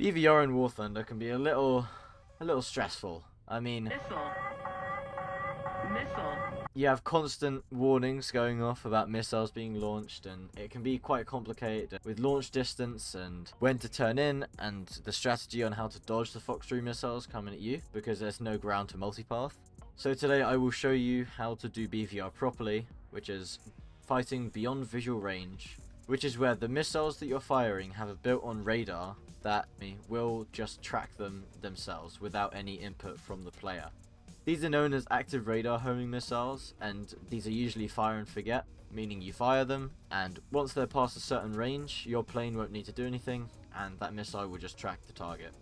BVR in War Thunder can be a little stressful. I mean, Missile. you have constant warnings going off about missiles being launched, and it can be quite complicated with launch distance and when to turn in and the strategy on how to dodge the Fox 3 missiles coming at you because there's no ground to multipath. So today I will show you how to do BVR properly, which is fighting beyond visual range, which is where the missiles that you're firing have a built-on radar that will just track them themselves without any input from the player. These are known as active radar homing missiles, and these are usually fire and forget, meaning you fire them, and once they're past a certain range, your plane won't need to do anything, and that missile will just track the target.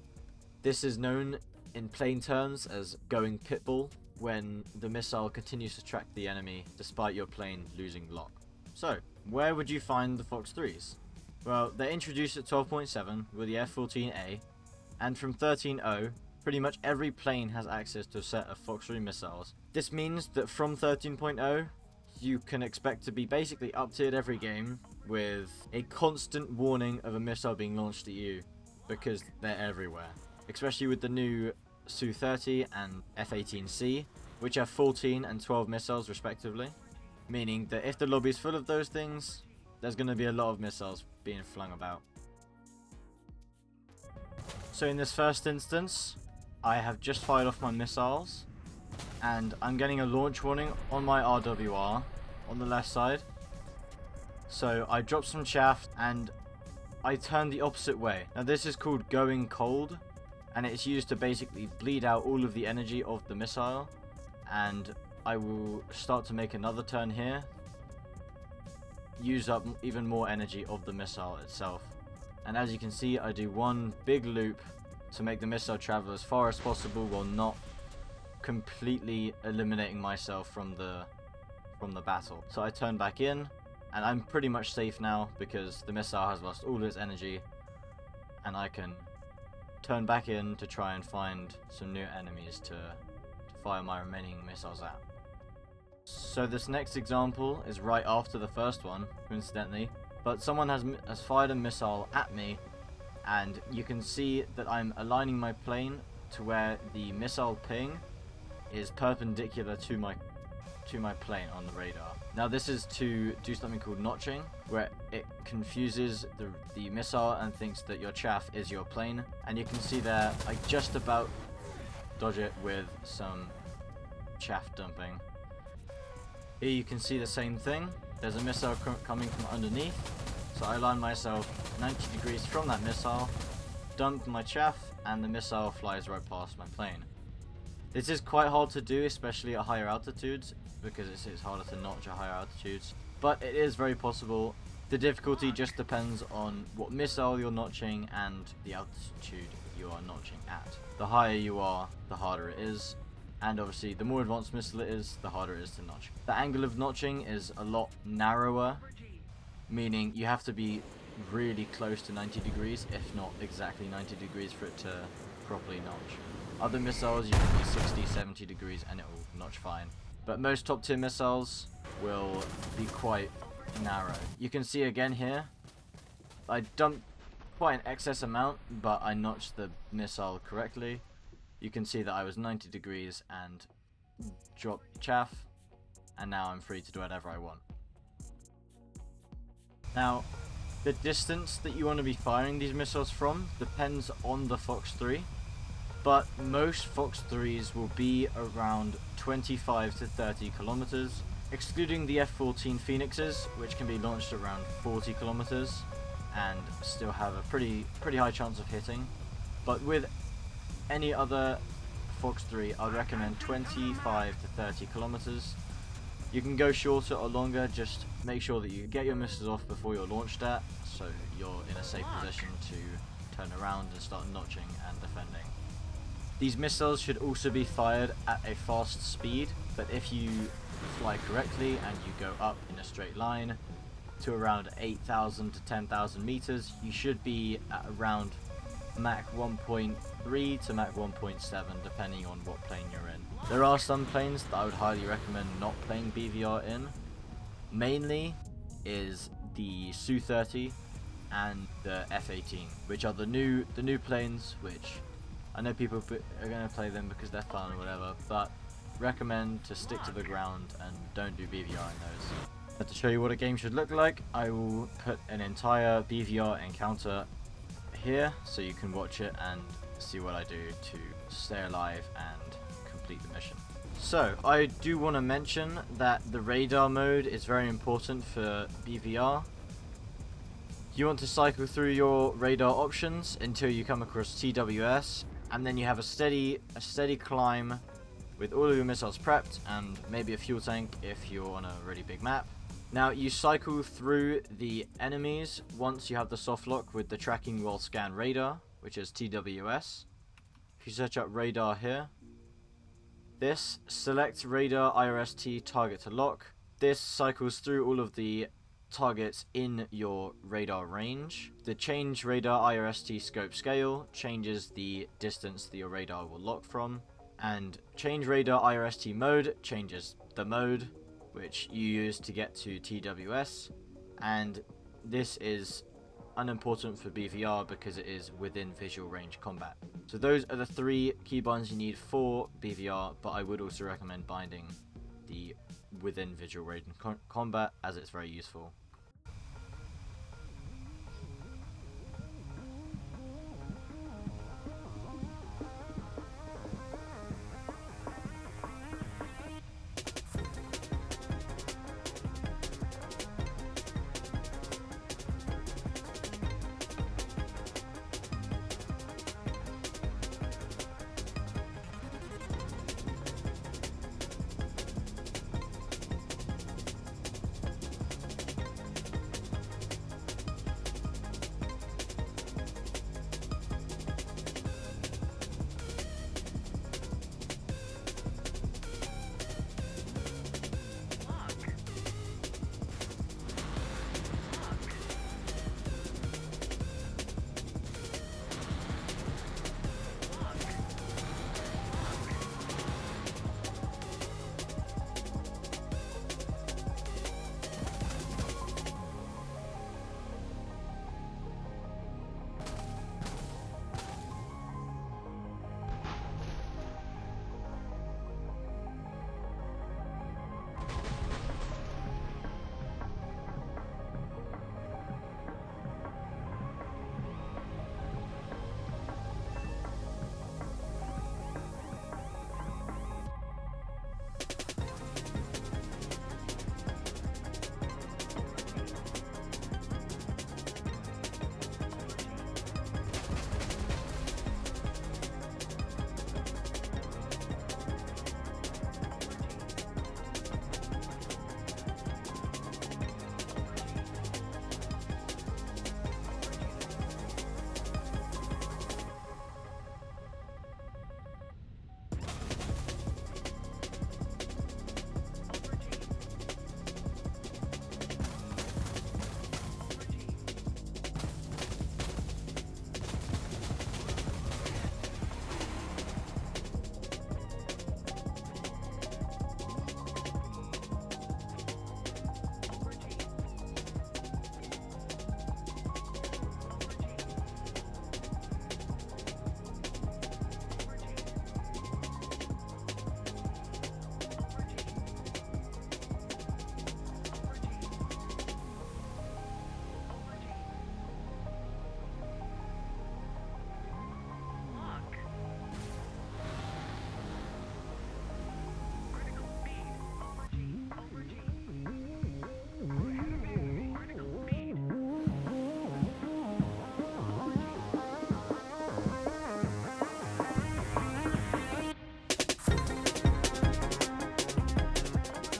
This is known in plain terms as going pitbull, when the missile continues to track the enemy despite your plane losing lock. So, where would you find the Fox 3s? Well, they're introduced at 12.7 with the F-14A, and from 13.0, pretty much every plane has access to a set of Fox 3 missiles. This means that from 13.0, you can expect to be basically up-tiered every game with a constant warning of a missile being launched at you, because they're everywhere. Especially with the new Su-30 and F-18C, which have 14 and 12 missiles respectively. Meaning that if the lobby is full of those things, there's going to be a lot of missiles being flung about. So in this first instance, I have just fired off my missiles, and I'm getting a launch warning on my RWR on the left side. So I dropped some chaff and I turned the opposite way. Now this is called going cold, and it's used to basically bleed out all of the energy of the missile, and I will start to make another turn here, use up even more energy of the missile itself. And as you can see, I do one big loop to make the missile travel as far as possible while not completely eliminating myself from the battle. So I turn back in, and I'm pretty much safe now because the missile has lost all its energy, and I can turn back in to try and find some new enemies to fire my remaining missiles at. So this next example is right after the first one, coincidentally, but someone has fired a missile at me, and you can see that I'm aligning my plane to where the missile ping is perpendicular to my plane on the radar. Now this is to do something called notching, where it confuses the missile and thinks that your chaff is your plane, and you can see there I just about dodge it with some chaff dumping. Here you can see the same thing. There's a missile coming from underneath, so I align myself 90 degrees from that missile, dump my chaff, and the missile flies right past my plane. This is quite hard to do, especially at higher altitudes, because it's harder to notch at higher altitudes, but it is very possible. The difficulty just depends on what missile you're notching and the altitude you are notching at. The higher you are, the harder it is, and obviously the more advanced missile it is, the harder it is to notch. The angle of notching is a lot narrower, meaning you have to be really close to 90 degrees, if not exactly 90 degrees for it to properly notch. Other missiles you can be 60, 70 degrees and it will notch fine. But most top tier missiles will be quite narrow. You can see again here, I dumped quite an excess amount, but I notched the missile correctly. You can see that I was 90 degrees and dropped chaff, and now I'm free to do whatever I want. Now, the distance that you want to be firing these missiles from depends on the Fox 3, but most Fox 3s will be around 25 to 30 kilometers, excluding the F-14 Phoenixes, which can be launched around 40 kilometers and still have a pretty high chance of hitting. But with any other Fox 3, I'd recommend 25 to 30 kilometers. You can go shorter or longer, just make sure that you get your missiles off before you're launched at, so you're in a safe position to turn around and start notching and defending. These missiles should also be fired at a fast speed, but if you fly correctly and you go up in a straight line to around 8,000 to 10,000 meters, you should be at around Mach 1.3 to Mach 1.7 depending on what plane you're in. There are some planes that I would highly recommend not playing BVR in. Mainly is the Su-30 and the F-18, which are the new planes, which I know people are going to play them because they're fun or whatever, but recommend to stick to the ground and don't do BVR in those. But to show you what a game should look like, I will put an entire BVR encounter here so you can watch it and see what I do to stay alive and complete the mission. So I do want to mention that the radar mode is very important for BVR. You want to cycle through your radar options until you come across TWS, and then you have a steady climb with all of your missiles prepped and maybe a fuel tank if you're on a really big map. Now you cycle through the enemies once you have the soft lock with the tracking while scan radar, which is TWS. If you search up radar here, this select radar IRST target to lock. This cycles through all of the targets in your radar range. The change radar IRST scope scale changes the distance that your radar will lock from, and change radar IRST mode changes the mode which you use to get to TWS, and this is unimportant for BVR because it is within visual range combat. So those are the 3 keybinds you need for BVR, but I would also recommend binding the within visual range combat as it's very useful.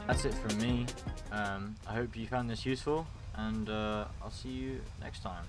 That's it from me. I hope you found this useful, and I'll see you next time.